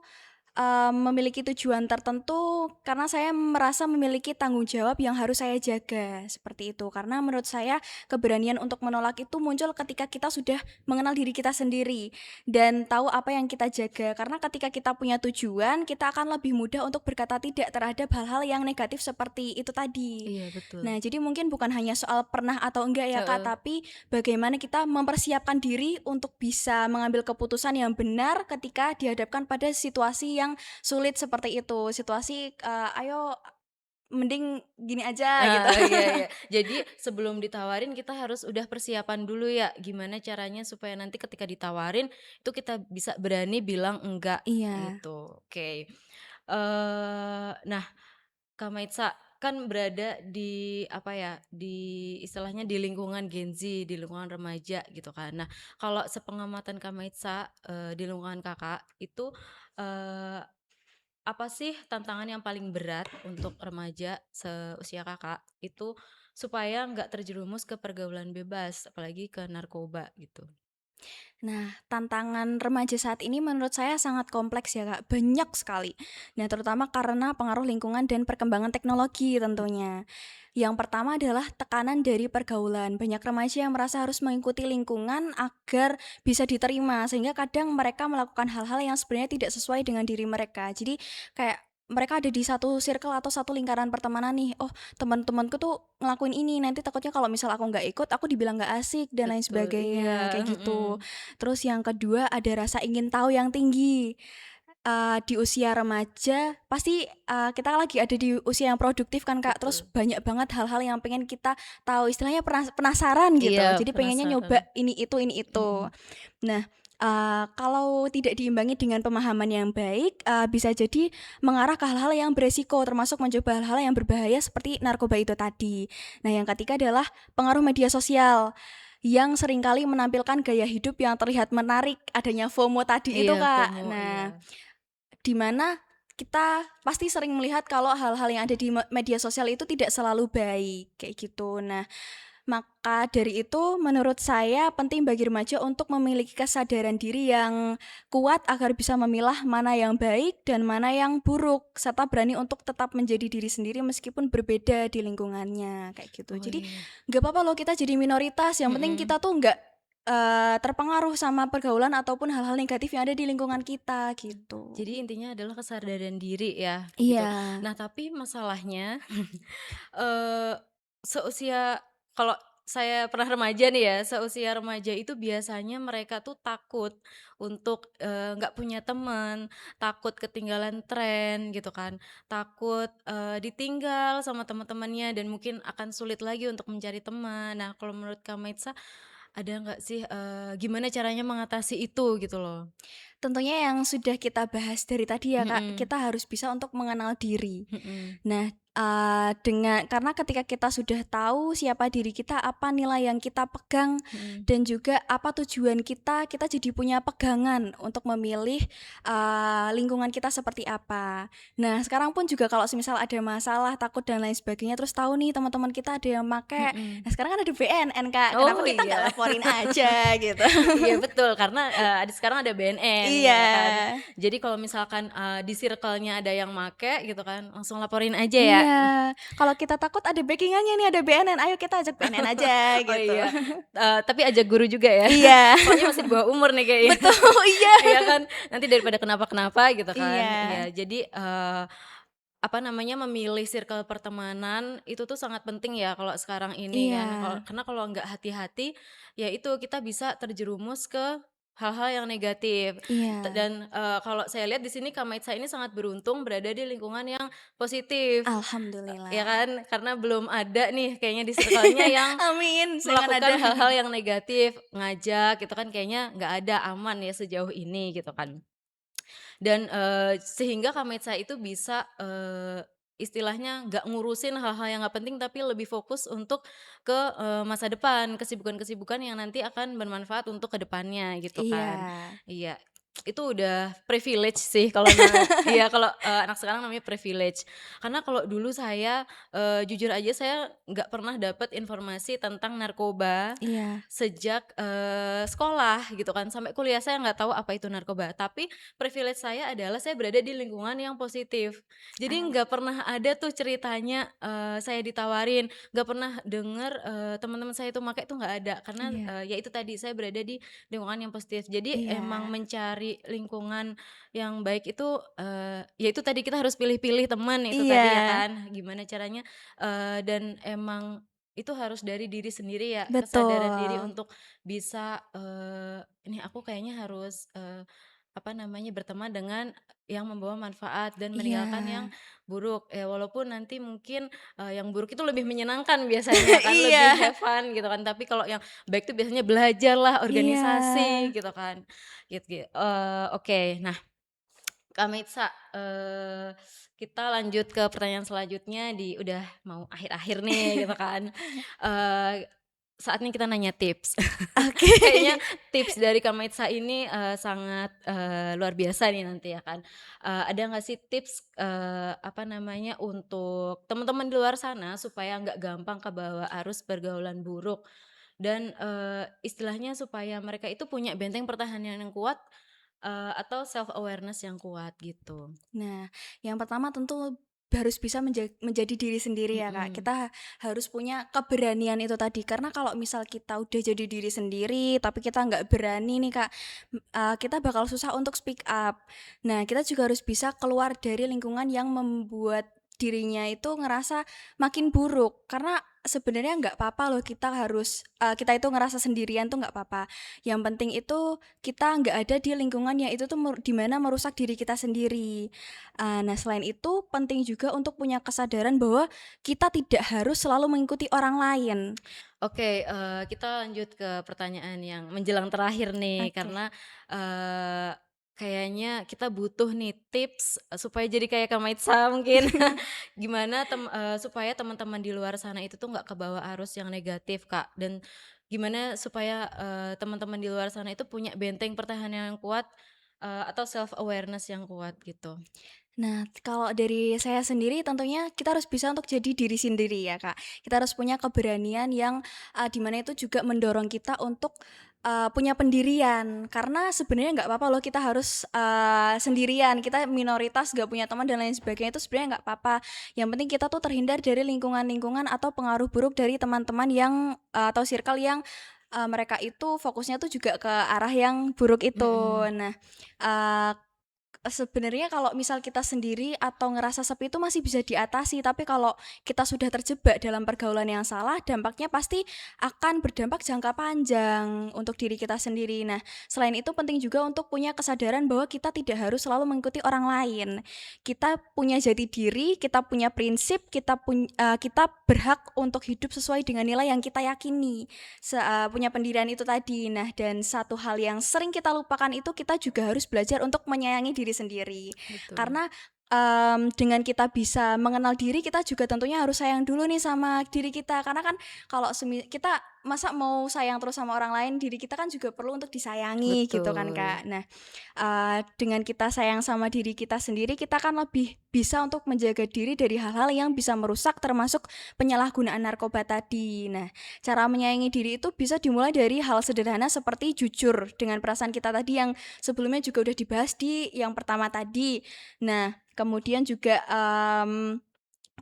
memiliki tujuan tertentu karena saya merasa memiliki tanggung jawab yang harus saya jaga, seperti itu. Karena menurut saya keberanian untuk menolak itu muncul ketika kita sudah mengenal diri kita sendiri dan tahu apa yang kita jaga. Karena ketika kita punya tujuan, kita akan lebih mudah untuk berkata tidak terhadap hal-hal yang negatif seperti itu tadi. iya betul, Nah, jadi mungkin bukan hanya soal pernah atau enggak ya, Kak, heeh. tapi bagaimana kita mempersiapkan diri untuk bisa mengambil keputusan yang benar ketika dihadapkan pada situasi yang sulit seperti itu. Situasi, "Ayo mending gini aja," gitu. Iya iya. Jadi sebelum ditawarin kita harus udah persiapan dulu ya, gimana caranya supaya nanti ketika ditawarin, itu kita bisa berani bilang enggak, Iya. gitu. Oke. Nah Kak Maitza, kan berada di apa ya, di istilahnya di lingkungan Gen Z, di lingkungan remaja gitu kan. Nah, kalau sepengamatan Kak Maitza, di lingkungan Kakak, itu, eee, apa sih tantangan yang paling berat untuk remaja seusia Kakak, itu supaya nggak terjerumus ke pergaulan bebas, apalagi ke narkoba gitu? Nah, tantangan remaja saat ini menurut saya sangat kompleks ya, Kak, banyak sekali. Nah, terutama karena pengaruh lingkungan dan perkembangan teknologi tentunya. Yang pertama adalah tekanan dari pergaulan. Banyak remaja yang merasa harus mengikuti lingkungan agar bisa diterima, sehingga kadang mereka melakukan hal-hal yang sebenarnya tidak sesuai dengan diri mereka. Jadi kayak mereka ada di satu circle atau satu lingkaran pertemanan nih, "Oh, teman-temanku tuh ngelakuin ini, nanti takutnya kalau misal aku nggak ikut, aku dibilang nggak asik dan lain Betul, iya, sebagainya," kayak gitu. mhm. Terus yang kedua ada rasa ingin tahu yang tinggi. Di usia remaja pasti, kita lagi ada di usia yang produktif kan, Kak, terus Betul. banyak banget hal-hal yang pengen kita tahu, istilahnya penasaran Iya, gitu, jadi pengennya penasaran. nyoba ini itu ini itu. Mhm. Nah, kalau tidak diimbangi dengan pemahaman yang baik, bisa jadi mengarah ke hal-hal yang beresiko, termasuk mencoba hal-hal yang berbahaya seperti narkoba itu tadi. Nah, yang ketiga adalah pengaruh media sosial, yang seringkali menampilkan gaya hidup yang terlihat menarik, adanya FOMO tadi itu, Iya, Kak. FOMO, iya. Nah, di mana kita pasti sering melihat kalau hal-hal yang ada di media sosial itu tidak selalu baik, kayak gitu. Nah, maka dari itu menurut saya penting bagi remaja untuk memiliki kesadaran diri yang kuat agar bisa memilah mana yang baik dan mana yang buruk, serta berani untuk tetap menjadi diri sendiri meskipun berbeda di lingkungannya, kayak gitu. Oh, Jadi iya. nggak apa-apa loh kita jadi minoritas, yang penting Mhm. kita tuh nggak, terpengaruh sama pergaulan ataupun hal-hal negatif yang ada di lingkungan kita, gitu. Jadi intinya adalah kesadaran diri ya, gitu. Iya, Nah, tapi masalahnya, eee, seusia kalau saya pernah remaja nih ya, seusia remaja itu biasanya mereka tuh takut untuk, nggak punya teman, takut ketinggalan tren gitu kan, takut, ditinggal sama teman-temannya dan mungkin akan sulit lagi untuk mencari teman. Nah, kalau menurut Kak Maitsa, ada nggak sih, gimana caranya mengatasi itu gitu loh? tentunya yang sudah kita bahas dari tadi ya, Kak, Mhm, kita harus bisa untuk mengenal diri. mhm, Nah, karena ketika kita sudah tahu siapa diri kita, apa nilai yang kita pegang, mhm. dan juga apa tujuan kita, kita jadi punya pegangan untuk memilih, lingkungan kita seperti apa. Nah, sekarang pun juga kalau semisal ada masalah, takut dan lain sebagainya, terus tahu nih teman-teman kita ada yang make, Mhm. nah sekarang kan ada BNN, Kak, kenapa Oh kita nggak iya. laporin aja gitu. Iya betul karena, ada sekarang ada BNN Iya. ya kan. Jadi kalau misalkan, di circle-nya ada yang make gitu kan, langsung laporin aja ya. Iya, kalau kita takut ada backing-annya nih, ada BNN, ayo kita ajak BNN aja Oh gitu. iya, tapi ajak guru juga ya. Iya, Soalnya masih di bawah umur nih kayaknya. betul, iya. Iya kan, nanti daripada kenapa-kenapa gitu kan. Iya, Iya jadi, apa namanya, memilih circle pertemanan itu tuh sangat penting ya kalau sekarang ini iya, kan. Karena kalau nggak hati-hati, ya itu kita bisa terjerumus ke hal-hal yang negatif. iya, Dan, kalau saya lihat di sini Kak Maitsa ini sangat beruntung berada di lingkungan yang positif, ya alhamdulillah. kan. Karena belum ada nih kayaknya di circle-nya yang Amin, jangan ada. melakukan hal-hal yang negatif, ngajak gitu kan kayaknya nggak ada, aman ya sejauh ini gitu kan. Dan, sehingga Kak Metsa itu bisa, istilahnya nggak ngurusin hal-hal yang nggak penting, tapi lebih fokus untuk ke, masa depan, kesibukan-kesibukan yang nanti akan bermanfaat untuk ke depannya gitu Iya, kan. Iya, itu udah privilege sih kalau iya kalau, anak sekarang namanya privilege. Karena kalau dulu saya, jujur aja saya nggak pernah dapat informasi tentang narkoba iya, sejak, sekolah gitu kan, sampai kuliah saya nggak tahu apa itu narkoba. Tapi privilege saya adalah saya berada di lingkungan yang positif. Jadi ah, nggak pernah ada tuh ceritanya, saya ditawarin, nggak pernah denger, teman-teman saya itu make itu nggak ada. Karena, iya, ya itu tadi, saya berada di lingkungan yang positif. Jadi emang iya, mencari lingkungan yang baik itu, ya itu tadi kita harus pilih-pilih teman itu tadi ya iya, kan, gimana caranya, dan emang itu harus dari diri sendiri ya, kesadaran diri betul, untuk bisa, ini aku kayaknya harus, apa namanya, berteman dengan yang membawa manfaat dan iya, meninggalkan yang buruk. Ya walaupun nanti mungkin, yang buruk itu lebih menyenangkan biasanya kan, lebih iya, have fun gitu kan, tapi kalau yang baik itu biasanya belajarlah, iya, organisasi gitu kan, oke. Nah Kak Maitsa, kita lanjut ke pertanyaan selanjutnya udah mau akhir-akhir nih gitu kan. Eee, Saatnya kita nanya tips. oke. Kayaknya tips dari Kak Maitsa ini, sangat, luar biasa nih nanti ya kan. Ada nggak sih tips, apa namanya, untuk teman-teman di luar sana supaya nggak gampang kebawa arus pergaulan buruk dan, istilahnya supaya mereka itu punya benteng pertahanan yang kuat, atau self awareness yang kuat gitu? Nah, yang pertama tentu harus bisa menjadi diri sendiri ya, Kak. Mhm, Kita harus punya keberanian itu tadi, karena kalau misal kita udah jadi diri sendiri, tapi kita nggak berani nih, Kak, kita bakal susah untuk speak up. Nah, kita juga harus bisa keluar dari lingkungan yang membuat dirinya itu ngerasa makin buruk, karena sebenarnya nggak apa-apa loh kita harus, kita itu ngerasa sendirian tuh nggak apa-apa. Yang penting itu kita nggak ada di lingkungan yang itu tuh di mana merusak diri kita sendiri. Nah selain itu penting juga untuk punya kesadaran bahwa kita tidak harus selalu mengikuti orang lain. Oke, kita lanjut ke pertanyaan yang menjelang terakhir nih, Oke. karena, kayaknya kita butuh nih tips, supaya jadi kayak Kak Maitza mungkin. Gimana supaya teman-teman di luar sana itu tuh nggak kebawa arus yang negatif, Kak, dan gimana supaya, teman-teman di luar sana itu punya benteng pertahanan yang kuat, atau self awareness yang kuat gitu? Nah, kalau dari saya sendiri tentunya kita harus bisa untuk jadi diri sendiri ya, Kak. Kita harus punya keberanian yang, di mana itu juga mendorong kita untuk, punya pendirian. Karena sebenarnya nggak apa-apa loh kita harus, sendirian, kita minoritas, nggak punya teman dan lain sebagainya itu sebenarnya nggak apa-apa. Yang penting kita tuh terhindar dari lingkungan-lingkungan atau pengaruh buruk dari teman-teman yang, atau circle yang, mereka itu fokusnya tuh juga ke arah yang buruk itu. Mhm, Nah, eee sebenarnya kalau misal kita sendiri atau ngerasa sepi itu masih bisa diatasi, tapi kalau kita sudah terjebak dalam pergaulan yang salah, dampaknya pasti akan berdampak jangka panjang untuk diri kita sendiri. Nah, selain itu penting juga untuk punya kesadaran bahwa kita tidak harus selalu mengikuti orang lain. Kita punya jati diri, kita punya prinsip, kita berhak untuk hidup sesuai dengan nilai yang kita yakini. Punya pendirian itu tadi. Nah, dan satu hal yang sering kita lupakan itu kita juga harus belajar untuk menyayangi diri sendiri. betul. Karena, dengan kita bisa mengenal diri, kita juga tentunya harus sayang dulu nih sama diri kita. Karena kan kalau kita masa mau sayang terus sama orang lain, diri kita kan juga perlu untuk disayangi gitu kan, Betul. Kak. Nah, dengan kita sayang sama diri kita sendiri, kita kan lebih bisa untuk menjaga diri dari hal-hal yang bisa merusak termasuk penyalahgunaan narkoba tadi. Nah, cara menyayangi diri itu bisa dimulai dari hal sederhana seperti jujur dengan perasaan kita tadi yang sebelumnya juga udah dibahas di yang pertama tadi. Nah, kemudian juga,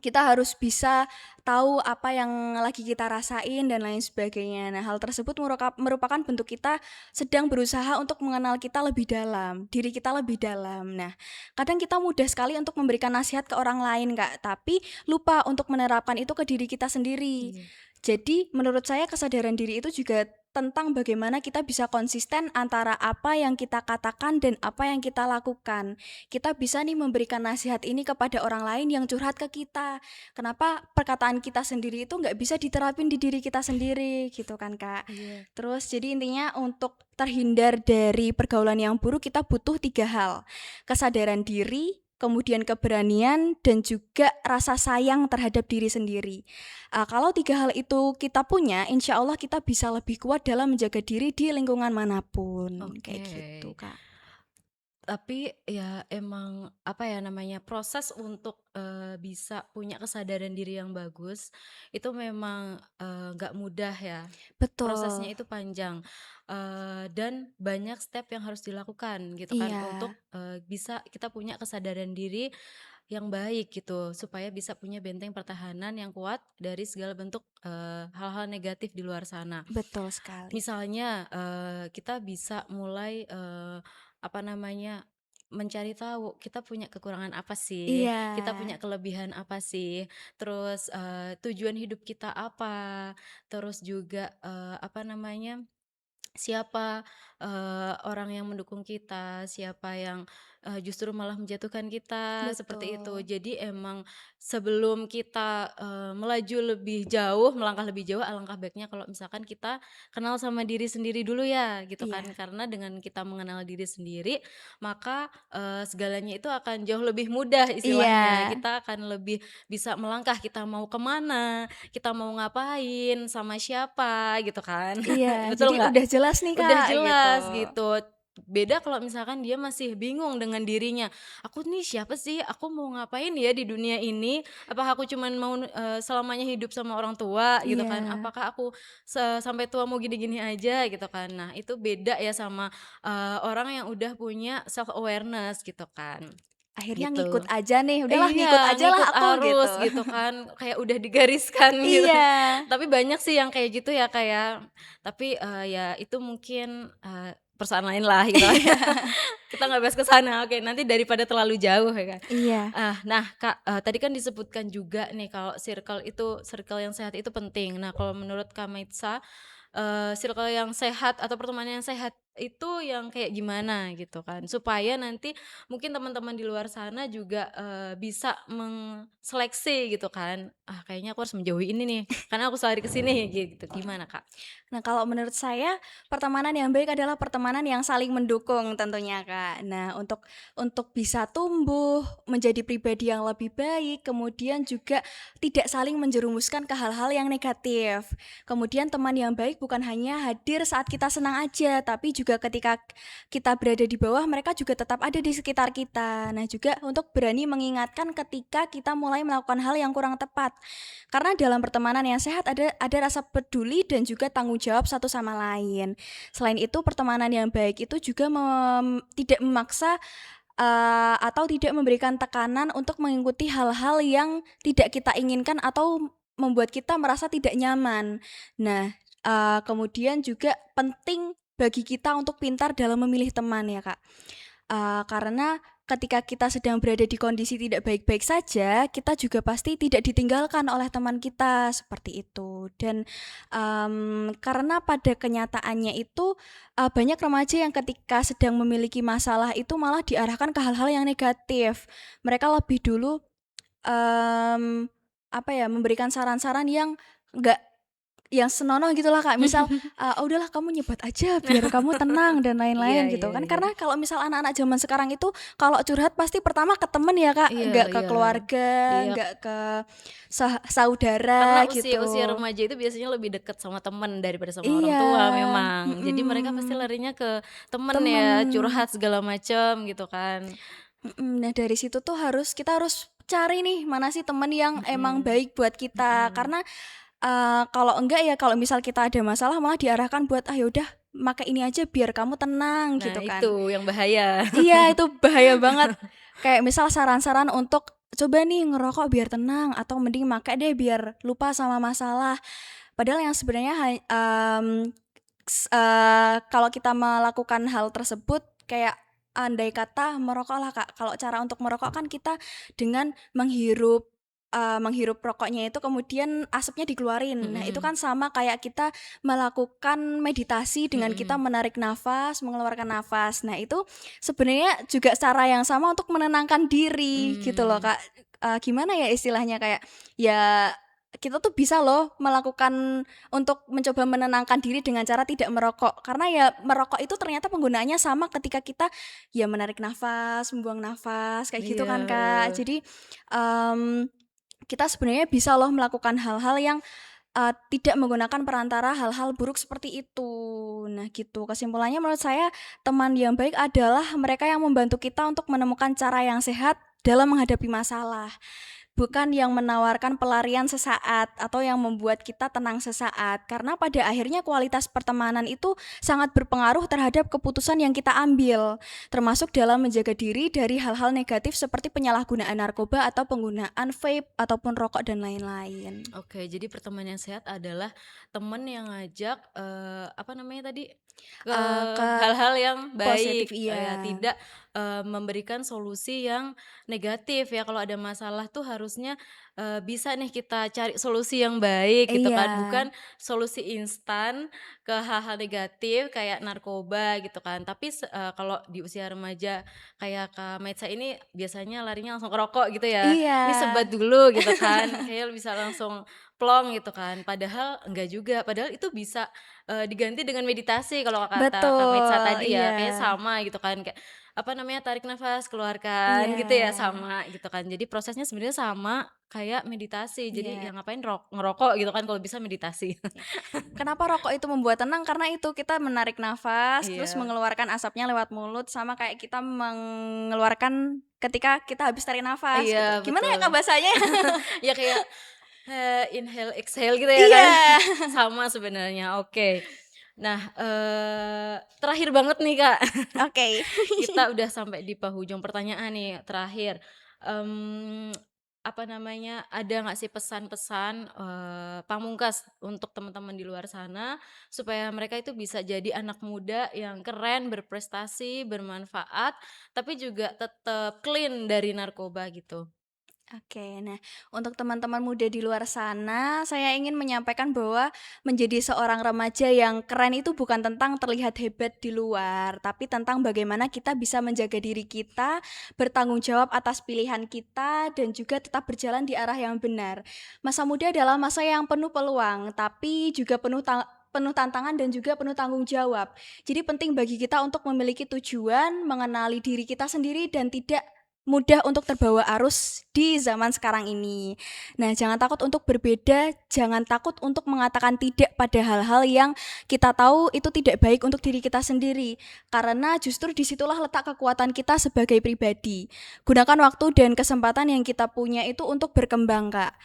kita harus bisa tahu apa yang lagi kita rasain dan lain sebagainya. Nah, hal tersebut merupakan bentuk kita sedang berusaha untuk mengenal kita lebih dalam, diri kita lebih dalam. Nah, kadang kita mudah sekali untuk memberikan nasihat ke orang lain, Kak, tapi lupa untuk menerapkan itu ke diri kita sendiri. Iya. Jadi, menurut saya kesadaran diri itu juga tentang bagaimana kita bisa konsisten antara apa yang kita katakan dan apa yang kita lakukan. Kita bisa nih memberikan nasihat ini kepada orang lain yang curhat ke kita. Kenapa perkataan kita sendiri itu nggak bisa diterapin di diri kita sendiri gitu kan, Kak. Iya. Terus jadi intinya untuk terhindar dari pergaulan yang buruk kita butuh 3 hal. Kesadaran diri, kemudian keberanian, dan juga rasa sayang terhadap diri sendiri. Kalau 3 hal itu kita punya, insya Allah kita bisa lebih kuat dalam menjaga diri di lingkungan manapun, kayak Oke. gitu, Kak. Tapi ya emang, apa ya namanya, proses untuk, bisa punya kesadaran diri yang bagus, itu memang, nggak mudah ya. Prosesnya Betul, itu panjang, dan banyak step yang harus dilakukan gitu kan iya, untuk, bisa kita punya kesadaran diri yang baik gitu, supaya bisa punya benteng pertahanan yang kuat dari segala bentuk, hal-hal negatif di luar sana. betul sekali. Misalnya, kita bisa mulai, apa namanya, mencari tahu kita punya kekurangan apa sih, Iya, kita punya kelebihan apa sih, terus, tujuan hidup kita apa, terus juga, apa namanya, siapa, orang yang mendukung kita, siapa yang, justru malah menjatuhkan kita, seperti itu. betul. Jadi emang sebelum kita, melaju lebih jauh, melangkah lebih jauh, alangkah baiknya kalau misalkan kita kenal sama diri sendiri dulu ya, gitu kan. Iya, Karena dengan kita mengenal diri sendiri, maka, segalanya itu akan jauh lebih mudah istilahnya. iya, Kita akan lebih bisa melangkah, kita mau kemana, kita mau ngapain, sama siapa, gitu kan. iya, jadi Betul nggak? udah jelas nih, Udah Kak, gitu. jelas gitu. Beda kalau misalkan dia masih bingung dengan dirinya, "Aku nih siapa sih? Aku mau ngapain ya di dunia ini? Apakah aku cuman mau, selamanya hidup sama orang tua?" Gitu Iya, kan. "Apakah aku sampai tua mau gini-gini aja?" Gitu kan. Nah, itu beda ya sama, orang yang udah punya self awareness gitu kan, akhirnya ngikut gitu. aja nih, "Udahlah ngikut Iya, ajalah ngikut aku," gitu. arus gitu kan, kayak udah digariskan gitu. Iya, Tapi banyak sih yang kayak gitu ya, Kak, ya. Tapi, ya itu mungkin, persoalan lain lah gitu. Iya. Kita nggak bahas ke sana, oke, nanti daripada terlalu jauh ya kan. Iya. Nah Kak, tadi kan disebutkan juga nih kalau circle yang sehat itu penting. Nah kalau menurut Kak Maitza, circle yang sehat atau pertemanan yang sehat itu yang kayak gimana gitu kan? Supaya nanti mungkin teman-teman di luar sana juga, bisa mengseleksi gitu kan, "Ah kayaknya aku harus menjauhi ini nih, karena aku selalu ke sini," gitu. Gimana Kak? Nah, kalau menurut saya pertemanan yang baik adalah pertemanan yang saling mendukung tentunya, Kak. Nah, untuk bisa tumbuh menjadi pribadi yang lebih baik, kemudian juga tidak saling menjerumuskan ke hal-hal yang negatif. Kemudian teman yang baik bukan hanya hadir saat kita senang aja, tapi juga ketika kita berada di bawah, mereka juga tetap ada di sekitar kita. Nah, juga untuk berani mengingatkan ketika kita mulai melakukan hal yang kurang tepat. Karena dalam pertemanan yang sehat ada rasa peduli dan juga tanggung jawab satu sama lain. Selain itu pertemanan yang baik itu juga tidak memaksa, atau tidak memberikan tekanan untuk mengikuti hal-hal yang tidak kita inginkan atau membuat kita merasa tidak nyaman. Nah, kemudian juga penting bagi kita untuk pintar dalam memilih teman ya, Kak. Karena ketika kita sedang berada di kondisi tidak baik-baik saja, kita juga pasti tidak ditinggalkan oleh teman kita, seperti itu. Dan, karena pada kenyataannya itu, banyak remaja yang ketika sedang memiliki masalah itu malah diarahkan ke hal-hal yang negatif. Mereka lebih dulu, mmm, memberikan saran-saran yang nggak yang senonoh gitulah, Kak. Misal, "Oh udahlah kamu nyebat aja biar kamu tenang," dan Iya lain-lain gitu iya kan. iya. Karena kalau misal anak-anak zaman sekarang itu kalau curhat pasti pertama ke temen ya, Kak, Iya nggak ke iya. keluarga, Iya, nggak ke karena saudara usia gitu. remaja itu biasanya lebih dekat sama temen daripada sama orang Iya, tua memang. Jadi mereka pasti mhm, larinya ke temen temen. ya, curhat segala macam gitu kan. Nah dari situ tuh kita harus cari nih mana sih temen yang emang Mhm, baik buat kita. mhm. Karena, kalau enggak ya kalau misal kita ada masalah malah diarahkan buat, "Ah ya udah makai ini aja biar kamu tenang," Nah gitu itu kan. yang bahaya. Iya, itu bahaya banget. Kayak misal saran-saran untuk, "Coba nih ngerokok biar tenang," atau mending make deh biar lupa sama masalah. Padahal yang sebenarnya kalau kita melakukan hal tersebut kayak andai kata merokok lah, Kak. Kalau cara untuk merokok kan kita dengan menghirup rokoknya itu kemudian asapnya dikeluarin. Nah, itu Mhm, kan sama kayak kita melakukan meditasi dengan kita mhm, menarik nafas, mengeluarkan nafas. Nah, itu sebenarnya juga cara yang sama untuk menenangkan diri gitu loh, mmm. Kak. Gimana ya istilahnya, kayak ya kita tuh bisa loh melakukan untuk mencoba menenangkan diri dengan cara tidak merokok. Karena ya merokok itu ternyata penggunaannya sama ketika kita ya menarik nafas, membuang nafas, kayak gitu Iya, kan, Kak. heeh. Jadi, mmm, kita sebenarnya bisa loh melakukan hal-hal yang, tidak menggunakan perantara hal-hal buruk seperti itu. Nah gitu, kesimpulannya menurut saya teman yang baik adalah mereka yang membantu kita untuk menemukan cara yang sehat dalam menghadapi masalah. Bukan yang menawarkan pelarian sesaat atau yang membuat kita tenang sesaat. Karena pada akhirnya kualitas pertemanan itu sangat berpengaruh terhadap keputusan yang kita ambil, termasuk dalam menjaga diri dari hal-hal negatif seperti penyalahgunaan narkoba atau penggunaan vape ataupun rokok dan lain-lain. Oke, jadi pertemanan yang sehat adalah temen yang ngajak, apa namanya tadi, ke Ke hal-hal yang positif baik, iya. ya tidak, memberikan solusi yang negatif ya. Kalau ada masalah tuh harusnya, bisa nih kita cari solusi yang baik gitu Iya. kan, bukan solusi instan ke hal-hal negatif kayak narkoba gitu kan. Tapi kalau di usia remaja kayak Kak Maitza ini biasanya larinya langsung ke rokok gitu ya. Iya. Ini sebat dulu gitu kan, kayaknya bisa langsung plong gitu kan, padahal enggak juga, padahal itu bisa, diganti dengan meditasi kalau kata Kak Metsa Betul, tadi ya, iya. kayaknya sama gitu kan, kayak, apa namanya, tarik nafas, keluarkan gitu ya, Iya. sama gitu kan. Jadi prosesnya sebenarnya sama kayak meditasi, jadi Iya. ya ngapain ngerokok gitu kan kalau bisa meditasi. Iya. Kenapa rokok itu membuat tenang? Karena itu kita menarik nafas, terus Iya, mengeluarkan asapnya lewat mulut, sama kayak kita mengeluarkan ketika kita habis tarik nafas iya gitu. Gimana ya betul. Kak bahasanya? Ya kayak, inhale, exhale gitu ya kan, Iya. sama sebenarnya, oke. Nah, terakhir banget nih Kak. Oke. Kita udah sampai di penghujung pertanyaan nih, terakhir. Mmm, apa namanya, ada nggak sih pesan-pesan, pamungkas untuk teman-teman di luar sana, supaya mereka itu bisa jadi anak muda yang keren, berprestasi, bermanfaat, tapi juga tetap clean dari narkoba gitu? Oke, nah untuk teman-teman muda di luar sana, saya ingin menyampaikan bahwa menjadi seorang remaja yang keren itu bukan tentang terlihat hebat di luar, tapi tentang bagaimana kita bisa menjaga diri kita, bertanggung jawab atas pilihan kita, dan juga tetap berjalan di arah yang benar. Masa muda adalah masa yang penuh peluang, tapi juga penuh tantangan dan juga penuh tanggung jawab. Jadi penting bagi kita untuk memiliki tujuan, mengenali diri kita sendiri dan tidak mudah untuk terbawa arus di zaman sekarang ini. Nah, jangan takut untuk berbeda, jangan takut untuk mengatakan tidak pada hal-hal yang kita tahu itu tidak baik untuk diri kita sendiri. Karena justru disitulah letak kekuatan kita sebagai pribadi. Gunakan waktu dan kesempatan yang kita punya itu untuk berkembang, Kak.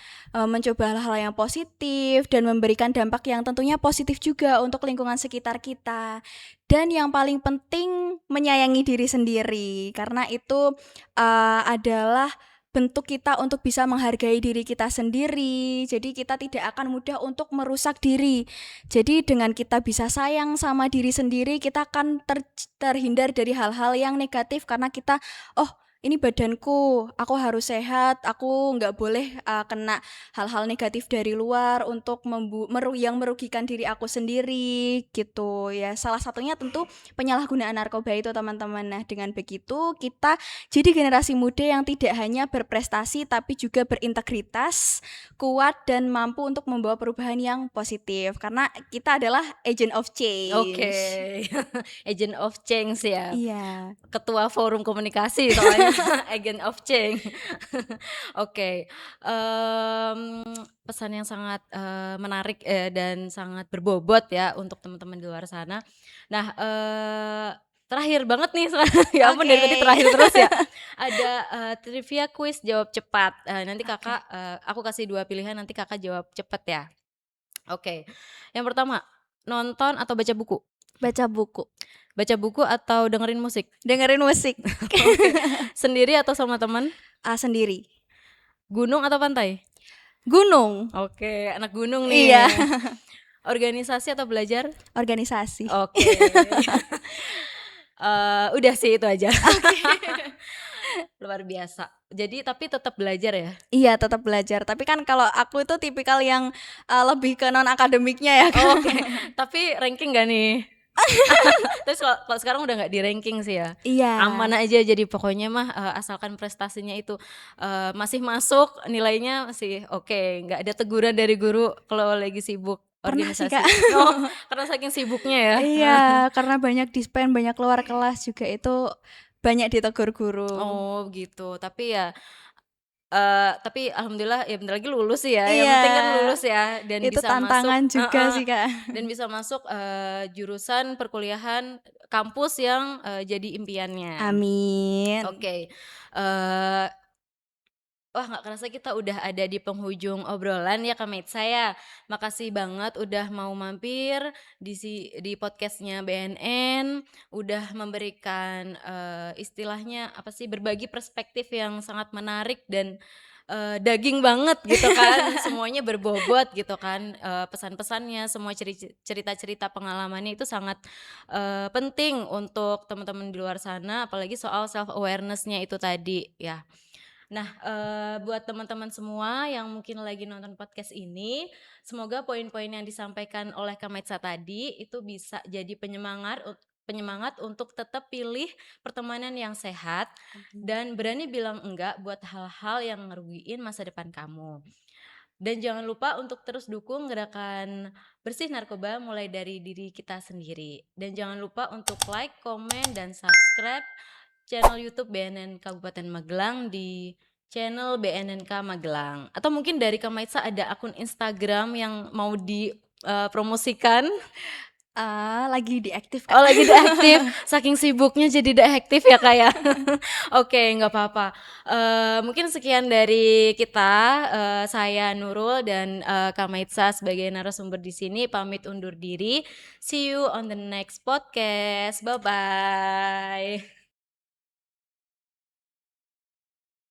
Mencoba hal-hal yang positif dan memberikan dampak yang tentunya positif juga untuk lingkungan sekitar kita. Dan yang paling penting menyayangi diri sendiri, karena itu adalah bentuk kita untuk bisa menghargai diri kita sendiri. Jadi kita tidak akan mudah untuk merusak diri. Jadi dengan kita bisa sayang sama diri sendiri, kita akan terhindar dari hal-hal yang negatif karena kita, "Oh, ini badanku, aku harus sehat, aku nggak boleh, kena hal-hal negatif dari luar untuk yang merugikan diri aku sendiri," gitu ya. Salah satunya tentu penyalahgunaan narkoba itu, teman-teman. Nah, dengan begitu kita jadi generasi muda yang tidak hanya berprestasi tapi juga berintegritas, kuat dan mampu untuk membawa perubahan yang positif karena kita adalah agent of Oke, change. agent of change ya, Iya. ketua forum komunikasi soalnya, agent of change. Oke, pesan yang sangat, menarik, dan sangat berbobot ya untuk teman-teman di luar sana. Nah, terakhir banget nih ya ampun dari Oke. tadi terakhir terus ya. Ada, trivia kuis jawab cepat, nanti Oke. Kakak, aku kasih 2 pilihan nanti Kakak jawab cepet ya. Oke, yang pertama, nonton atau baca buku? Baca buku, Baca buku atau dengerin musik? dengerin musik. Oke, sendiri atau sama teman? Sendiri. Gunung atau pantai? Gunung. Oke, anak gunung Iya. nih. Organisasi atau belajar? Organisasi. Oke. Udah sih itu aja. Luar biasa. Jadi tapi tetap belajar ya? Iya, tetap belajar. Tapi kan kalau aku itu tipikal yang, lebih ke non akademiknya ya, Kak. Oke, tapi ranking gak nih? Terus kalau sekarang udah nggak di ranking sih ya? Iya. Aman aja jadi pokoknya mah, asalkan prestasinya itu, masih masuk, nilainya masih oke, nggak ada teguran dari guru kalau lagi sibuk Pernah sih, organisasi. Kak. Oh, karena saking sibuknya ya? Iya, karena banyak dispen, banyak keluar kelas juga itu banyak ditegur guru. Oh gitu, tapi alhamdulillah ya bentar lagi lulus sih ya, yang Iya, penting kan lulus ya dan itu bisa masuk tantangan juga heeh, sih, Kak. dan bisa masuk, jurusan perkuliahan kampus yang, jadi impiannya. Amin. Oke, wah nggak kerasa kita udah ada di penghujung obrolan ya Kak Maitza ya. Makasih banget udah mau mampir di podcastnya BNN, udah memberikan, istilahnya apa sih, berbagi perspektif yang sangat menarik dan, daging banget gitu kan, semuanya berbobot gitu kan, pesan-pesannya, semua cerita-cerita pengalamannya itu sangat, penting untuk teman-teman di luar sana, apalagi soal self awareness-nya itu tadi ya. Nah, buat teman-teman semua yang mungkin lagi nonton podcast ini, semoga poin-poin yang disampaikan oleh Kak Maitza tadi itu bisa jadi penyemangat untuk tetap pilih pertemanan yang sehat dan berani bilang enggak buat hal-hal yang ngerugiin masa depan kamu. Dan jangan lupa untuk terus dukung gerakan bersih narkoba mulai dari diri kita sendiri. Dan jangan lupa untuk like, komen, dan subscribe channel YouTube BNN Kabupaten Magelang di channel BNNK Magelang. Atau mungkin dari Kak Maitza ada akun Instagram yang mau dipromosikan? Lagi diaktif, Kak. Oh lagi deaktif, saking sibuknya jadi deaktif ya Kak ya? Oke nggak apa-apa, mungkin sekian dari kita, saya Nurul dan, Kak Maitza sebagai narasumber di sini pamit undur diri, see you on the next podcast, bye-bye.